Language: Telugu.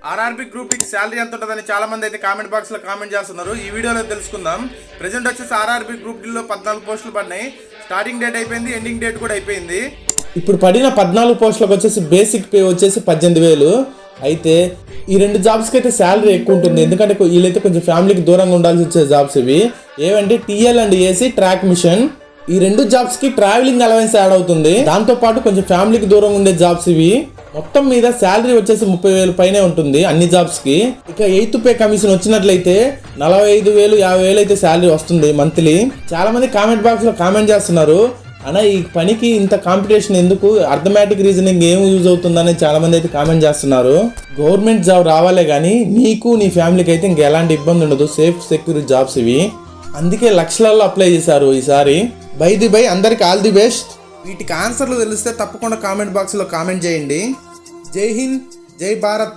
ఆర్ఆర్బీ గ్రూప్ కి శాలరీ ఎంత ఉంటుందని చాలా మంది అయితే కామెంట్ బాక్స్ లో కామెంట్ చేస్తున్నారు. ఈ వీడియోలో తెలుసుకుందాం. ప్రెజెంట్ వచ్చేసి ఆర్ఆర్బీ గ్రూప్ డి లో 14 పోస్టులు పడినాయి. స్టార్టింగ్ డేట్ అయిపోయింది, ఎండింగ్ డేట్ కూడా అయిపోయింది. ఇప్పుడు పడిన 14 పోస్టులకు వచ్చేసి బేసిక్ పే వచ్చేసి 18,000. అయితే ఈ రెండు జాబ్స్కి అయితే శాలరీ ఎక్కువ ఉంటుంది, ఎందుకంటే వీళ్ళైతే కొంచెం ఫ్యామిలీకి దూరంగా ఉండాల్సి వచ్చే జాబ్స్ ఇవి. ఏవంటే TL and AC track machine. ఈ రెండు జాబ్స్ కి ట్రావెలింగ్ అలవెన్స్ యాడ్ అవుతుంది. దాంతో పాటు కొంచెం ఫ్యామిలీకి దూరంగా ఉండే జాబ్స్ ఇవి. మొత్తం మీద శాలరీ వచ్చేసి 30,000 పైనే ఉంటుంది అన్ని జాబ్స్ కి. ఇక 8th పే కమిషన్ వచ్చినట్లయితే 45,000 50,000 అయితే శాలరీ వస్తుంది మంత్లీ. చాలా మంది కామెంట్ బాక్స్ లో కామెంట్ చేస్తున్నారు, అన్నా ఈ పనికి ఇంత కాంపిటీషన్ ఎందుకు, అర్థమెటిక్ రీజనింగ్ ఏం యూజ్ అవుతుందని చాలా మంది అయితే కామెంట్ చేస్తున్నారు. గవర్నమెంట్ జాబ్ రావాలే కానీ నీకు నీ ఫ్యామిలీకి అయితే ఇంకా ఎలాంటి ఇబ్బంది ఉండదు. సేఫ్ సెక్యూర్ జాబ్స్ ఇవి, అందుకే లక్షలలో అప్లై చేశారు ఈసారి. బై అందరికి ఆల్ ది బెస్ట్. వీటికి ఆన్సర్లు తెలిస్తే తప్పకుండా కామెంట్ బాక్స్లో కామెంట్ చేయండి. జై హింద్, జై భారత్.